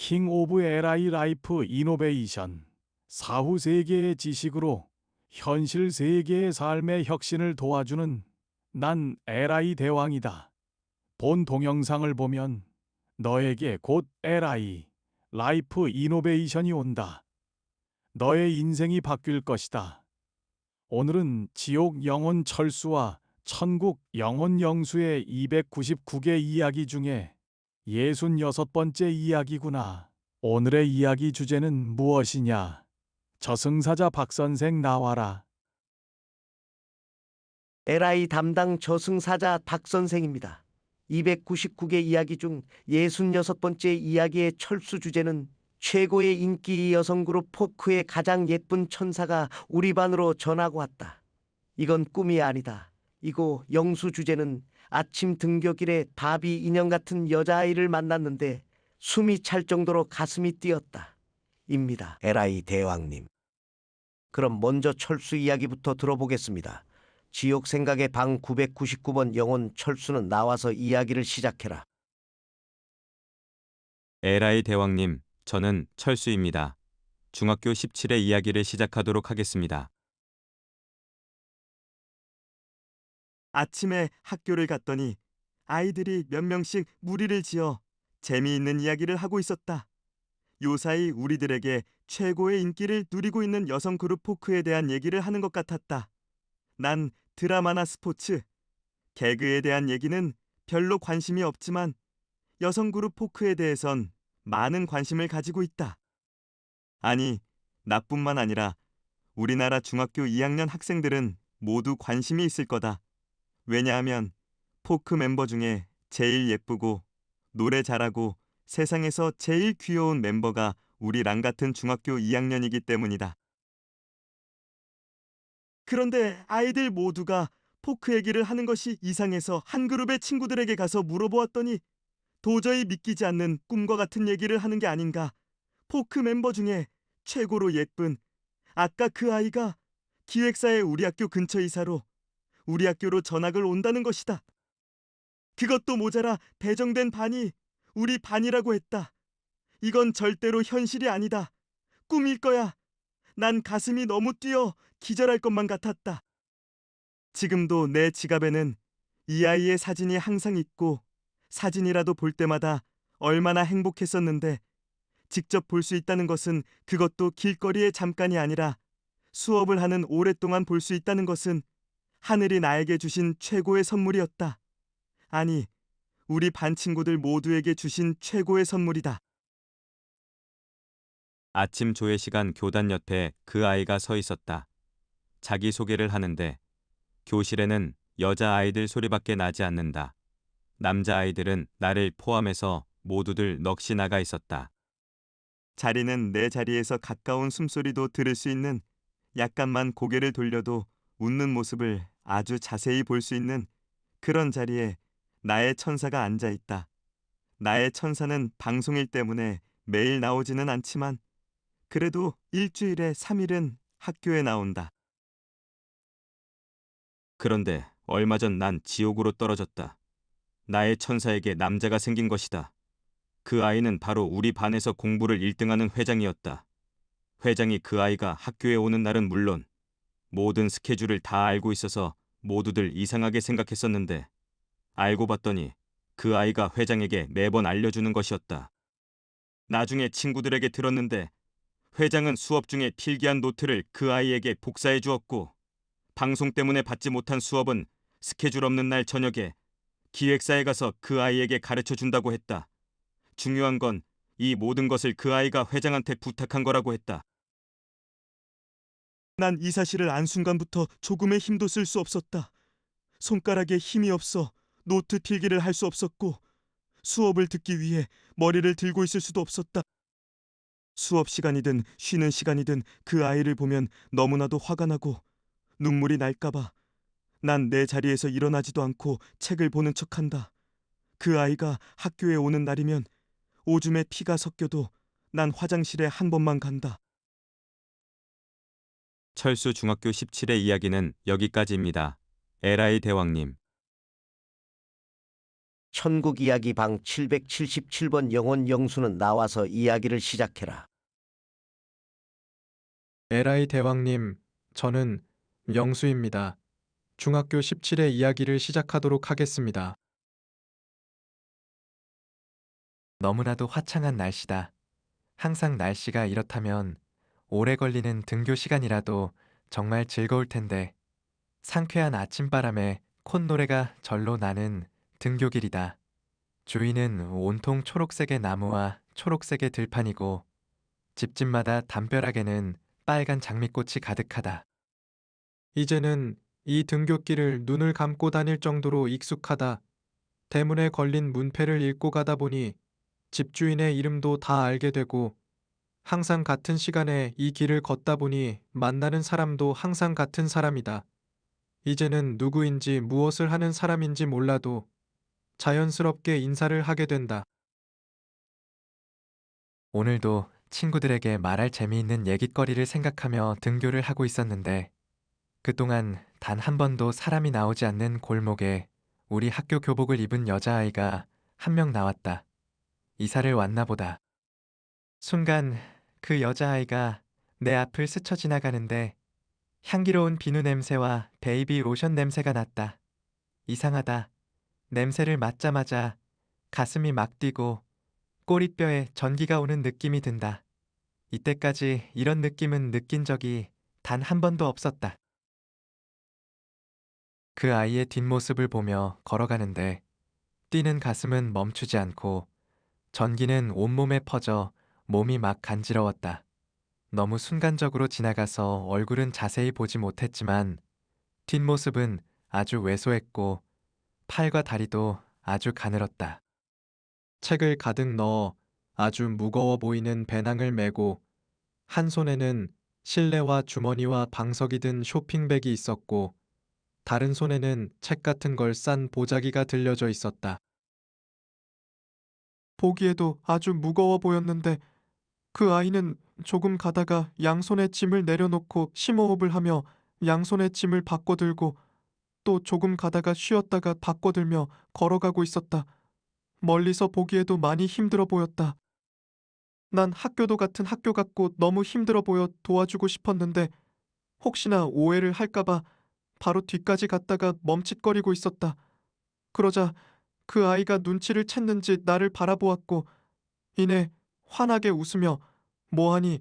킹 오브 LI 라이프 이노베이션. 사후 세계의 지식으로 현실 세계의 삶의 혁신을 도와주는 난 LI 대왕이다. 본 동영상을 보면 너에게 곧 LI 라이프 이노베이션이 온다. 너의 인생이 바뀔 것이다. 오늘은 지옥 영혼 철수와 천국 영혼 영수의 299개 이야기 중에 66번째 이야기구나. 오늘의 이야기 주제는 무엇이냐? 저승사자 박선생 나와라. LI 담당 저승사자 박선생입니다. 299개 이야기 중 66번째 이야기의 철수 주제는 최고의 인기 여성 그룹 포크의 가장 예쁜 천사가 우리 반으로 전하고 왔다. 이건 꿈이 아니다. 이고 영수 주제는 아침 등교길에 바비 인형 같은 여자아이를 만났는데 숨이 찰 정도로 가슴이 뛰었다. 입니다. LI 대왕님. 그럼 먼저 철수 이야기부터 들어보겠습니다. 지옥 생각의 방 999번 영혼 철수는 나와서 이야기를 시작해라. 에라이 대왕님, 저는 철수입니다. 중학교 17회 이야기를 시작하도록 하겠습니다. 아침에 학교를 갔더니 아이들이 몇 명씩 무리를 지어 재미있는 이야기를 하고 있었다. 요사이 우리들에게 최고의 인기를 누리고 있는 여성 그룹 포크에 대한 얘기를 하는 것 같았다. 난 드라마나 스포츠, 개그에 대한 얘기는 별로 관심이 없지만 여성 그룹 포크에 대해선 많은 관심을 가지고 있다. 아니, 나뿐만 아니라 우리나라 중학교 2학년 학생들은 모두 관심이 있을 거다. 왜냐하면 포크 멤버 중에 제일 예쁘고 노래 잘하고 세상에서 제일 귀여운 멤버가 우리랑 같은 중학교 2학년이기 때문이다. 그런데 아이들 모두가 포크 얘기를 하는 것이 이상해서 한 그룹의 친구들에게 가서 물어보았더니 도저히 믿기지 않는 꿈과 같은 얘기를 하는 게 아닌가. 포크 멤버 중에 최고로 예쁜 아까 그 아이가 기획사의 우리 학교 근처 이사로 우리 학교로 전학을 온다는 것이다. 그것도 모자라 배정된 반이 우리 반이라고 했다. 이건 절대로 현실이 아니다. 꿈일 거야. 난 가슴이 너무 뛰어 기절할 것만 같았다. 지금도 내 지갑에는 이 아이의 사진이 항상 있고 사진이라도 볼 때마다 얼마나 행복했었는데 직접 볼 수 있다는 것은 그것도 길거리의 잠깐이 아니라 수업을 하는 오랫동안 볼 수 있다는 것은 하늘이 나에게 주신 최고의 선물이었다. 아니, 우리 반 친구들 모두에게 주신 최고의 선물이다. 아침 조회 시간 교단 옆에 그 아이가 서 있었다. 자기소개를 하는데 교실에는 여자 아이들 소리밖에 나지 않는다. 남자 아이들은 나를 포함해서 모두들 넋이 나가 있었다. 자리는 내 자리에서 가까운 숨소리도 들을 수 있는, 약간만 고개를 돌려도 웃는 모습을 아주 자세히 볼 수 있는 그런 자리에 나의 천사가 앉아 있다. 나의 천사는 방송일 때문에 매일 나오지는 않지만 그래도 일주일에 3일은 학교에 나온다. 그런데 얼마 전 난 지옥으로 떨어졌다. 나의 천사에게 남자가 생긴 것이다. 그 아이는 바로 우리 반에서 공부를 1등하는 회장이었다. 회장이 그 아이가 학교에 오는 날은 물론 모든 스케줄을 다 알고 있어서 모두들 이상하게 생각했었는데 알고 봤더니 그 아이가 회장에게 매번 알려주는 것이었다. 나중에 친구들에게 들었는데 회장은 수업 중에 필기한 노트를 그 아이에게 복사해 주었고 방송 때문에 받지 못한 수업은 스케줄 없는 날 저녁에 기획사에 가서 그 아이에게 가르쳐 준다고 했다. 중요한 건 이 모든 것을 그 아이가 회장한테 부탁한 거라고 했다. 난 이 사실을 안 순간부터 조금의 힘도 쓸 수 없었다. 손가락에 힘이 없어 노트 필기를 할 수 없었고 수업을 듣기 위해 머리를 들고 있을 수도 없었다. 수업 시간이든 쉬는 시간이든 그 아이를 보면 너무나도 화가 나고 눈물이 날까봐 난 내 자리에서 일어나지도 않고 책을 보는 척한다. 그 아이가 학교에 오는 날이면 오줌에 피가 섞여도 난 화장실에 한 번만 간다. 철수 중학교 17회 이야기는 여기까지입니다. 에라이 대왕님. 천국 이야기 방 777번 영혼 영수는 나와서 이야기를 시작해라. 에라이 대왕님, 저는 영수입니다. 중학교 17회 이야기를 시작하도록 하겠습니다. 너무나도 화창한 날씨다. 항상 날씨가 이렇다면 오래 걸리는 등교 시간이라도 정말 즐거울 텐데 상쾌한 아침바람에 콧노래가 절로 나는 등교길이다. 주위는 온통 초록색의 나무와 초록색의 들판이고 집집마다 담벼락에는 빨간 장미꽃이 가득하다. 이제는 이 등굣길을 눈을 감고 다닐 정도로 익숙하다. 대문에 걸린 문패를 읽고 가다 보니 집주인의 이름도 다 알게 되고 항상 같은 시간에 이 길을 걷다 보니 만나는 사람도 항상 같은 사람이다. 이제는 누구인지 무엇을 하는 사람인지 몰라도 자연스럽게 인사를 하게 된다. 오늘도 친구들에게 말할 재미있는 얘깃거리를 생각하며 등교를 하고 있었는데 그동안 단 한 번도 사람이 나오지 않는 골목에 우리 학교 교복을 입은 여자아이가 한 명 나왔다. 이사를 왔나 보다. 순간 그 여자아이가 내 앞을 스쳐 지나가는데 향기로운 비누 냄새와 베이비 로션 냄새가 났다. 이상하다. 냄새를 맡자마자 가슴이 막 뛰고 꼬리뼈에 전기가 오는 느낌이 든다. 이때까지 이런 느낌은 느낀 적이 단 한 번도 없었다. 그 아이의 뒷모습을 보며 걸어가는데 뛰는 가슴은 멈추지 않고 전기는 온몸에 퍼져 몸이 막 간지러웠다. 너무 순간적으로 지나가서 얼굴은 자세히 보지 못했지만 뒷모습은 아주 왜소했고 팔과 다리도 아주 가늘었다. 책을 가득 넣어 아주 무거워 보이는 배낭을 메고 한 손에는 실내화 주머니와 방석이 든 쇼핑백이 있었고 다른 손에는 책 같은 걸 싼 보자기가 들려져 있었다. 보기에도 아주 무거워 보였는데 그 아이는 조금 가다가 양손에 짐을 내려놓고 심호흡을 하며 양손에 짐을 바꿔들고 또 조금 가다가 쉬었다가 바꿔들며 걸어가고 있었다. 멀리서 보기에도 많이 힘들어 보였다. 난 학교도 같은 학교 같고 너무 힘들어 보여 도와주고 싶었는데 혹시나 오해를 할까봐 바로 뒤까지 갔다가 멈칫거리고 있었다. 그러자 그 아이가 눈치를 챘는지 나를 바라보았고 이내 환하게 웃으며 뭐하니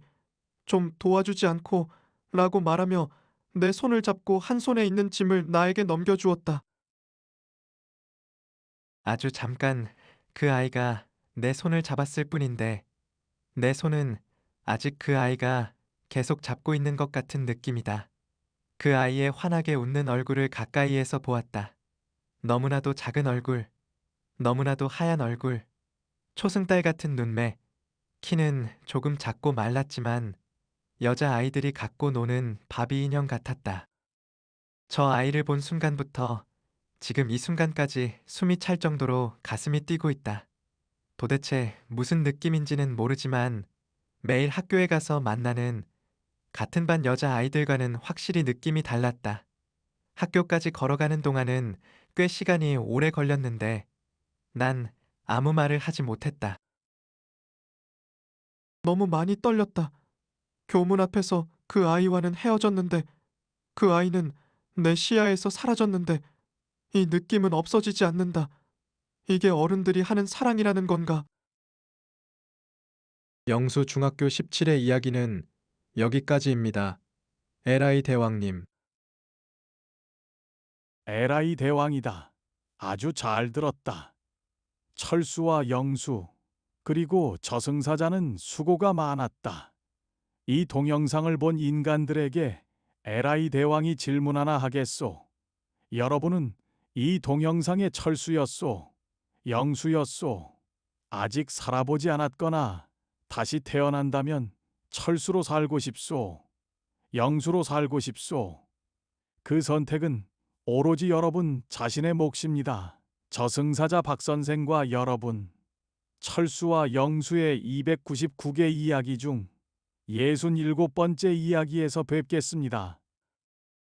좀 도와주지 않고 라고 말하며 내 손을 잡고 한 손에 있는 짐을 나에게 넘겨주었다. 아주 잠깐 그 아이가 내 손을 잡았을 뿐인데 내 손은 아직 그 아이가 계속 잡고 있는 것 같은 느낌이다. 그 아이의 환하게 웃는 얼굴을 가까이에서 보았다. 너무나도 작은 얼굴, 너무나도 하얀 얼굴, 초승달 같은 눈매, 키는 조금 작고 말랐지만 여자아이들이 갖고 노는 바비 인형 같았다. 저 아이를 본 순간부터 지금 이 순간까지 숨이 찰 정도로 가슴이 뛰고 있다. 도대체 무슨 느낌인지는 모르지만 매일 학교에 가서 만나는 같은 반 여자아이들과는 확실히 느낌이 달랐다. 학교까지 걸어가는 동안은 꽤 시간이 오래 걸렸는데 난 아무 말을 하지 못했다. 너무 많이 떨렸다. 교문 앞에서 그 아이와는 헤어졌는데 그 아이는 내 시야에서 사라졌는데 이 느낌은 없어지지 않는다. 이게 어른들이 하는 사랑이라는 건가? 영수 중학교 17회 이야기는 여기까지입니다. 에라이 대왕님. 에라이 대왕이다. 아주 잘 들었다. 철수와 영수, 그리고 저승사자는 수고가 많았다. 이 동영상을 본 인간들에게 에라이 대왕이 질문 하나 하겠소. 여러분은 이 동영상의 철수였소? 영수였소? 아직 살아보지 않았거나 다시 태어난다면 철수로 살고 싶소? 영수로 살고 싶소? 그 선택은 오로지 여러분 자신의 몫입니다. 저승사자 박선생과 여러분, 철수와 영수의 299개 이야기 중 67번째 이야기에서 뵙겠습니다.